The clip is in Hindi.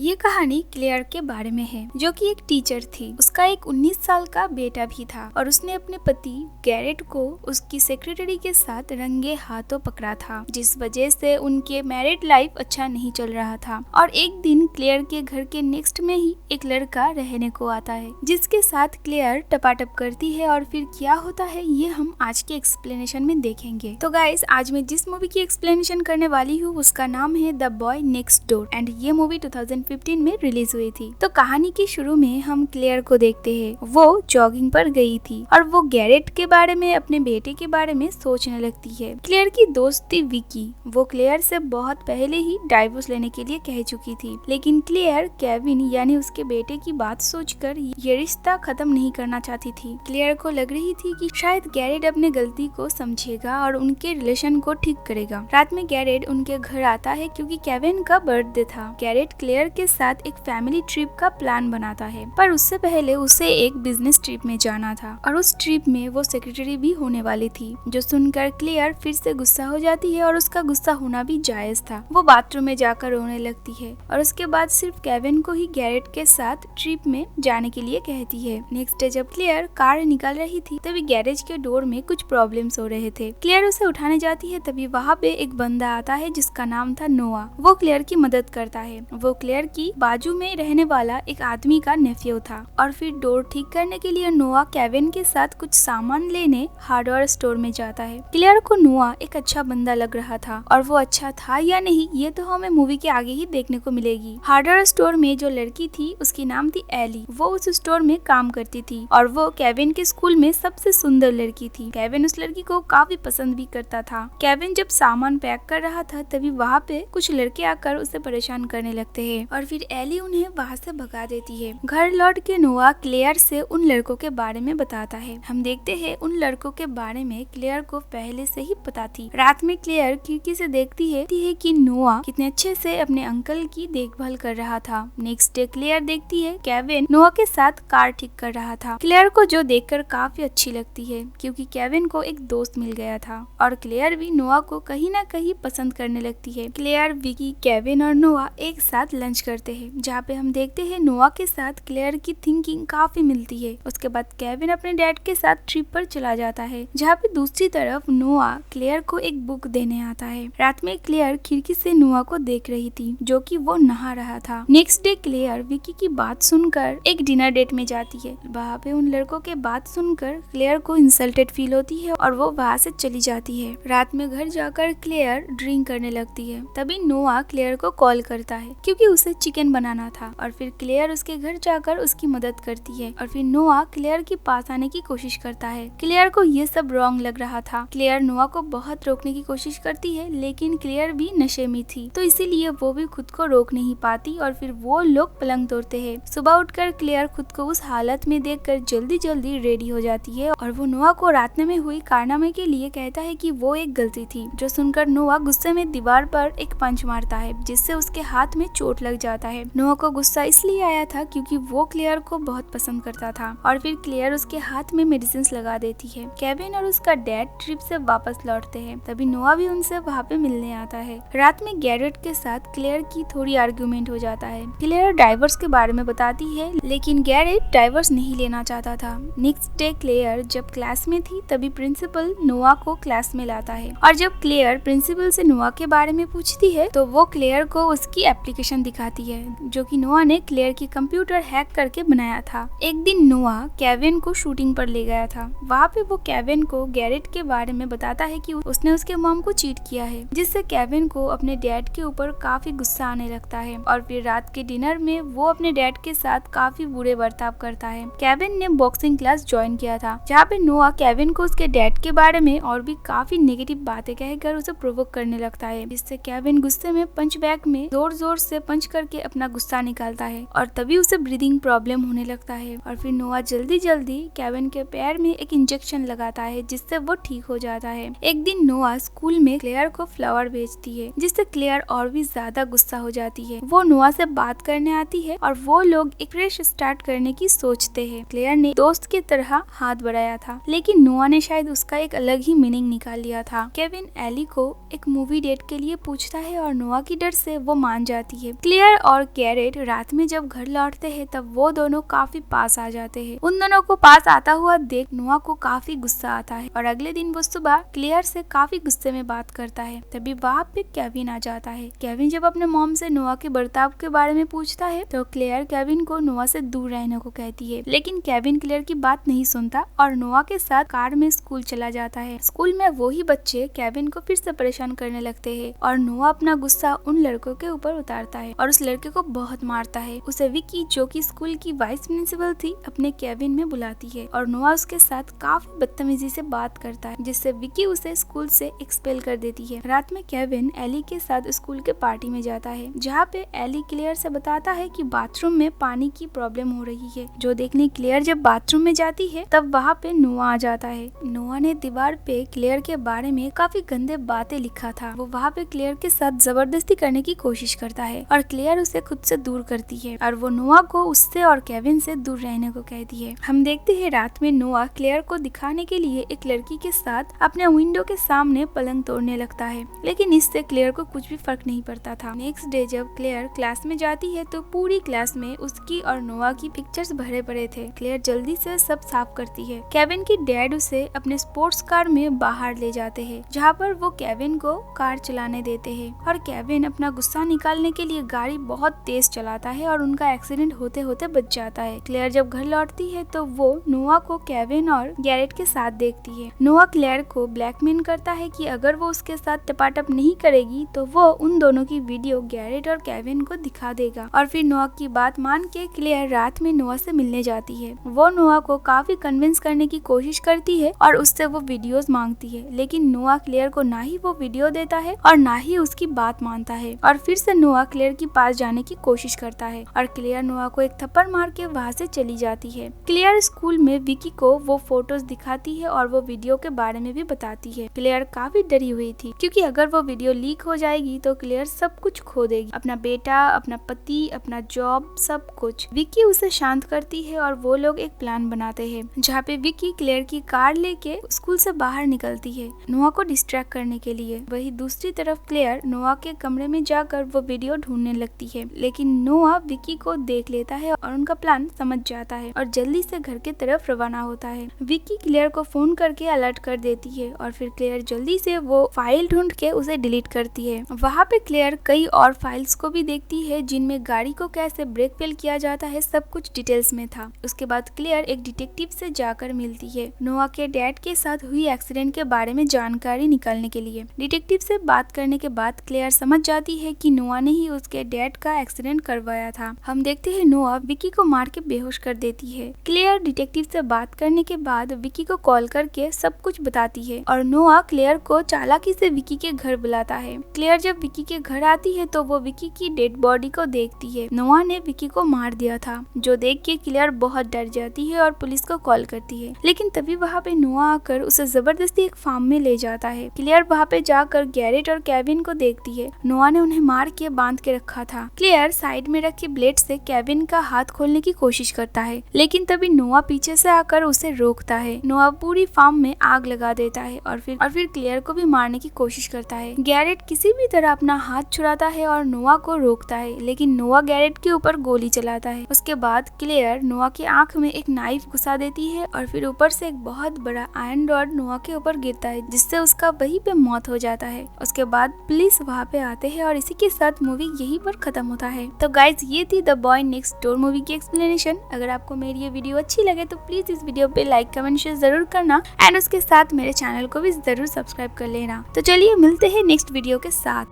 ये कहानी क्लेयर के बारे में है, जो कि एक टीचर थी। उसका एक 19 साल का बेटा भी था और उसने अपने पति गैरेट को उसकी सेक्रेटरी के साथ रंगे हाथों पकड़ा था, जिस वजह से उनके मैरिड लाइफ अच्छा नहीं चल रहा था। और एक दिन क्लेयर के घर के नेक्स्ट में ही एक लड़का रहने को आता है, जिसके साथ क्लेयर टपाटप करती है। और फिर क्या होता है ये हम आज के एक्सप्लेनेशन में देखेंगे। तो गाइस, आज मैं जिस मूवी की एक्सप्लेनेशन करने वाली हूँ उसका नाम है the boy next door and ये मूवी 2015 में रिलीज हुई थी। तो कहानी के शुरू में हम क्लेयर को देखते हैं। वो जॉगिंग पर गई थी और वो गैरेट के बारे में, अपने बेटे के बारे में सोचने लगती है। क्लेयर की दोस्त थी विकी। वो क्लेयर से बहुत पहले ही डाइवोर्स लेने के लिए कह चुकी थी, लेकिन क्लेयर केविन यानी उसके बेटे की बात सोचकर ये रिश्ता खत्म नहीं करना चाहती थी। क्लेयर को लग रही थी कि शायद गैरेट अपने गलती को समझेगा और उनके रिलेशन को ठीक करेगा। रात में गैरेट उनके घर आता है क्योंकि केविन का बर्थडे था। गैरेट क्लेयर के साथ एक फैमिली ट्रिप का प्लान बनाता है, पर उससे पहले उसे एक बिजनेस ट्रिप में जाना था और उस ट्रिप में वो सेक्रेटरी भी होने वाली थी, जो सुनकर क्लेयर फिर से गुस्सा हो जाती है और उसका गुस्सा होना भी जायज था। वो बाथरूम में जाकर रोने लगती है और उसके बाद सिर्फ केविन को ही गैरेट के साथ ट्रिप में जाने के लिए कहती है। नेक्स्ट डे जब क्लेयर कार निकाल रही थी तभी गैरेज के डोर में कुछ प्रॉब्लम्स हो रहे थे। क्लेयर उसे उठाने जाती है, तभी वहाँ पे एक बंदा आता है जिसका नाम था नोआ। वो क्लेयर की मदद करता है। वो क्लेयर की बाजू में रहने वाला एक आदमी का नेफ्यू था। और फिर डोर ठीक करने के लिए नोआ केविन के साथ कुछ सामान लेने हार्डवेयर स्टोर में जाता है। क्लेयर को नोआ एक अच्छा बंदा लग रहा था, और वो अच्छा था या नहीं ये तो हमें मूवी के आगे ही देखने को मिलेगी। हार्डवेयर स्टोर में जो लड़की थी उसकी नाम थी एली। वो उस स्टोर में काम करती थी और वो केविन के स्कूल में सबसे सुंदर लड़की थी। केविन उस लड़की को काफी पसंद भी करता था। केविन जब सामान पैक कर रहा था तभी वहाँ पे कुछ लड़के आकर उसे परेशान करने लगते हैं और फिर एली उन्हें वहाँ से भगा देती है। घर लौट के नोआ क्लेयर से उन लड़कों के बारे में बताता है। हम देखते हैं उन लड़कों के बारे में क्लेयर को पहले से ही पता थी। रात में क्लेयर खिड़की से देखती है कि नोआ कितने अच्छे से अपने अंकल की देखभाल कर रहा था। नेक्स्ट डे क्लेयर देखती है केविन नोआ के साथ कार ठीक कर रहा था। क्लेयर को जो देखकर काफी अच्छी लगती है क्योंकि केविन को एक दोस्त मिल गया था और क्लेयर भी नोआ को कहीं ना कहीं पसंद करने लगती है। क्लेयर, विकी, केविन और नोआ एक साथ लंच करते हैं, जहाँ पे हम देखते हैं नोआ के साथ क्लेयर की थिंकिंग काफी मिलती है। उसके बाद केविन अपने डैड के साथ ट्रिप पर चला जाता है, जहाँ पे दूसरी तरफ नोआ क्लेयर को एक बुक देने आता है। रात में क्लेयर खिड़की से नोआ को देख रही थी, जो कि वो नहा रहा था। नेक्स्ट डे क्लेयर विकी की बात सुनकर एक डिनर डेट में जाती है। वहाँ पे उन लड़कों के बात सुनकर क्लेयर को इंसल्टेड फील होती है और वो वहाँ से चली जाती है। रात में घर जाकर क्लेयर ड्रिंक करने लगती है। तभी नोआ क्लेयर को कॉल करता है क्योंकि उसे चिकन बनाना था और फिर क्लेयर उसके घर जाकर उसकी मदद करती है और फिर नोआ क्लेयर के पास आने की कोशिश करता है। क्लेयर को ये सब रॉन्ग लग रहा था। क्लेयर नोआ को बहुत रोकने की कोशिश करती है, लेकिन क्लेयर भी नशे में थी, तो इसीलिए वो भी खुद को रोक नहीं पाती और फिर वो लोग पलंग तोड़ते हैं। सुबह उठकर क्लेयर खुद को उस हालत में देखकर जल्दी जल्दी रेडी हो जाती है और वो नोआ को रात में हुई कारनामे के लिए कहता है कि वो एक गलती थी, जो सुनकर नोआ गुस्से में दीवार पर एक पंच मारता है, जिससे उसके हाथ में चोट लग जाता है। नोआ को गुस्सा इसलिए आया था क्योंकि वो क्लेयर को बहुत पसंद करता था और फिर क्लेयर उसके हाथ में मेडिसिन लगा देती है। केविन और उसका डैड ट्रिप से वापस लौटते हैं, तभी नोआ भी उनसे वहाँ पे मिलने आता है। रात में गैरेट के साथ क्लेयर की थोड़ी आर्ग्यूमेंट हो जाता है। क्लेयर डाइवोर्स के बारे में बताती है, लेकिन गैरेट डाइवोर्स नहीं लेना चाहता था। नेक्स्ट डे क्लेयर जब क्लास में थी तभी प्रिंसिपल नोआ को क्लास में लाता है और जब क्लेयर प्रिंसिपल से नोआ के बारे में पूछती है तो वो क्लेयर को उसकी एप्लीकेशन दिखाती है, जो कि नोआ ने क्लेयर की कंप्यूटर हैक करके बनाया था। एक दिन नोआ केविन को शूटिंग पर ले गया था। वहाँ पे वो केविन को गैरेट के बारे में बताता है कि उसने उसके मॉम को चीट किया है, जिससे केविन को अपने डैड के ऊपर काफी गुस्सा आने लगता है और फिर रात के डिनर में वो अपने डैड के साथ काफी बुरे बर्ताव करता है। केविन ने बॉक्सिंग क्लास ज्वाइन किया था, जहाँ पे नोआ केविन को उसके डैड के बारे में और भी काफी नेगेटिव बातें कहकर उसे प्रोवोक करने लगता है, जिससे केविन गुस्से में पंच बैग में जोर जोर से पंच करके अपना गुस्सा निकालता है और तभी उसे ब्रीदिंग प्रॉब्लम होने लगता है और फिर नोआ जल्दी जल्दी केविन के पैर में एक इंजेक्शन लगाता है, जिससे वो ठीक हो जाता है। एक दिन नोआ स्कूल में क्लेयर को फ्लावर भेजती है, जिससे क्लेयर और भी ज्यादा गुस्सा हो जाती है। वो नोआ से बात करने आती है और वो लोग एक फ्रेश स्टार्ट करने की सोचते हैं। क्लेयर ने दोस्त की तरह हाथ बढ़ाया था, लेकिन नोआ ने शायद उसका एक अलग ही मीनिंग निकाल लिया था। केविन एली को एक मूवी डेट के लिए पूछता है और नोआ की डर से वो मान जाती है। क्लेयर क्लेयर और गैरेट रात में जब घर लौटते हैं तब वो दोनों काफी पास आ जाते हैं। उन दोनों को पास आता हुआ देख नोआ को काफी गुस्सा आता है और अगले दिन वो सुबह क्लेयर से काफी गुस्से में बात करता है। तभी वहाँ पे केविन आ जाता है। केविन जब अपने मॉम से नोआ के बर्ताव के बारे में पूछता है तो क्लेयर केविन को नोआ से दूर रहने को कहती है, लेकिन केविन क्लेयर की बात नहीं सुनता और नोआ के साथ कार में स्कूल चला जाता है। स्कूल में वो ही बच्चे केविन को फिर से परेशान करने लगते हैं और नोआ अपना गुस्सा उन लड़कों के ऊपर उतारता है और उस लड़के को बहुत मारता है। उसे विकी जो कि स्कूल की वाइस प्रिंसिपल थी अपने केबिन में बुलाती है और नोआ उसके साथ काफी बदतमीजी से बात करता है, जिससे विकी उसे स्कूल से एक्सपेल कर देती है। रात में केविन एली के साथ स्कूल के पार्टी में जाता है, जहाँ पे एली क्लेयर से बताता है कि बाथरूम में पानी की प्रॉब्लम हो रही है। जो देखने क्लेयर जब बाथरूम में जाती है तब वहाँ पे नोआ आ जाता है। नोआ ने दीवार पे क्लेयर के बारे में काफी गंदे बातें लिखा था। वो वहाँ पे क्लेयर के साथ जबरदस्ती करने की कोशिश करता है और क्लेयर उसे खुद से दूर करती है और वो नोआ को उससे और केविन से दूर रहने को कहती है। हम देखते हैं रात में नोआ क्लेयर को दिखाने के लिए एक लड़की के साथ अपने विंडो के सामने पलंग तोड़ने लगता है, लेकिन इससे क्लेयर को कुछ भी फर्क नहीं पड़ता था। नेक्स्ट डे जब क्लेयर क्लास में जाती है तो पूरी क्लास में उसकी और नोआ की पिक्चर्स भरे पड़े थे। क्लेयर जल्दी से सब साफ करती है। केविन की डैड उसे अपने स्पोर्ट्स कार में बाहर ले जाते हैं, जहाँ पर वो केविन को कार चलाने देते हैं और केविन अपना गुस्सा निकालने के लिए गाड़ी बहुत तेज चलाता है और उनका एक्सीडेंट होते होते बच जाता है। क्लेयर जब घर लौटती है तो वो नोआ को केविन और गैरेट के साथ देखती है। नोआ क्लेयर को ब्लैकमेल करता है कि अगर वो उसके साथ टपाटप नहीं करेगी तो वो उन दोनों की वीडियो गैरेट और केविन को दिखा देगा और फिर नोआ की बात मान के क्लेयर रात में नोआ से मिलने जाती है। वो नोआ को काफी कन्विंस करने की कोशिश करती है और उससे वो वीडियोस मांगती है, लेकिन नोआ क्लेयर को ना ही वो वीडियो देता है और ना ही उसकी बात मानता है और फिर से नोआ क्लेयर के पास जाने की कोशिश करता है और क्लेयर नोआ को एक थप्पड़ मार के वहाँ से चली जाती है। क्लेयर स्कूल में विकी को वो फोटोज दिखाती है और वो वीडियो के बारे में भी बताती है। क्लेयर काफी डरी हुई थी क्योंकि अगर वो वीडियो लीक हो जाएगी तो क्लेयर सब कुछ खो देगी, अपना बेटा, अपना पति, अपना जॉब, सब कुछ। विकी उसे शांत करती है और वो लोग एक प्लान बनाते हैं जहाँ पे विकी क्लेयर की कार लेके स्कूल से बाहर निकलती है नोआ को डिस्ट्रैक्ट करने के लिए। वही दूसरी तरफ क्लेयर नोआ के कमरे में जाकर वो वीडियो ढूंढने लगती है, लेकिन नोआ विकी को देख लेता है और उनका प्लान समझ जाता है और जल्दी से घर के तरफ रवाना होता है। विकी क्लेयर को फोन करके अलर्ट कर देती है और फिर क्लेयर जल्दी से वो फाइल ढूंढ के उसे डिलीट करती है। वहाँ पे क्लेयर कई और फाइल्स को भी देखती है जिनमें गाड़ी को कैसे ब्रेक फेल किया जाता है सब कुछ डिटेल्स में था। उसके बाद क्लेयर एक डिटेक्टिव से जाकर मिलती है नोआ के डैड के साथ हुई एक्सीडेंट के बारे में जानकारी निकालने के लिए। डिटेक्टिव से बात करने के बाद क्लेयर समझ जाती है कि नोआ ने ही उसके डैड का एक्सीडेंट करवाया था। हम देखते हैं नोआ विकी को मार के बेहोश कर देती है। क्लेयर डिटेक्टिव से बात करने के बाद विकी को कॉल करके सब कुछ बताती है और नोआ क्लेयर को चालाकी से विकी के घर बुलाता है। क्लेयर जब विकी के घर आती है तो वो विकी की डेड बॉडी को देखती है। नोआ ने विकी को मार दिया था, जो देख के क्लेयर बहुत डर जाती है और पुलिस को कॉल करती है, लेकिन तभी वहाँ पे नोआ आकर उसे जबरदस्ती एक फार्म में ले जाता है। क्लेयर वहाँ पे जाकर गैरेट और केविन को देखती है। नोआ ने उन्हें मार के बांध के रखा था। क्लेयर साइड में रखे ब्लेड से केविन का हाथ खोलने की कोशिश करता है, लेकिन तभी नोआ पीछे से आकर उसे रोकता है। नोआ पूरी फार्म में आग लगा देता है और फिर क्लेयर को भी मारने की कोशिश करता है। गैरेट किसी भी तरह अपना हाथ छुड़ाता है और नोआ को रोकता है, लेकिन नोआ गैरेट के ऊपर गोली चलाता है। उसके बाद क्लेयर नोआ की आंख में एक नाइफ घुसा देती है और फिर ऊपर से एक बहुत बड़ा आयरन रॉड नोआ के ऊपर गिरता है, जिससे उसका वहीं पे मौत हो जाता है। उसके बाद पुलिस वहाँ पे आते हैं और इसी के साथ मूवी यहीं पर खत्म होता है। तो गाइज ये थी the boy next door movie की एक्सप्लेनेशन। अगर आपको मेरी ये वीडियो अच्छी लगे तो प्लीज इस वीडियो पे लाइक, कमेंट, शेयर जरूर करना एंड उसके साथ मेरे चैनल को भी जरूर सब्सक्राइब कर लेना। तो चलिए मिलते हैं नेक्स्ट वीडियो के साथ।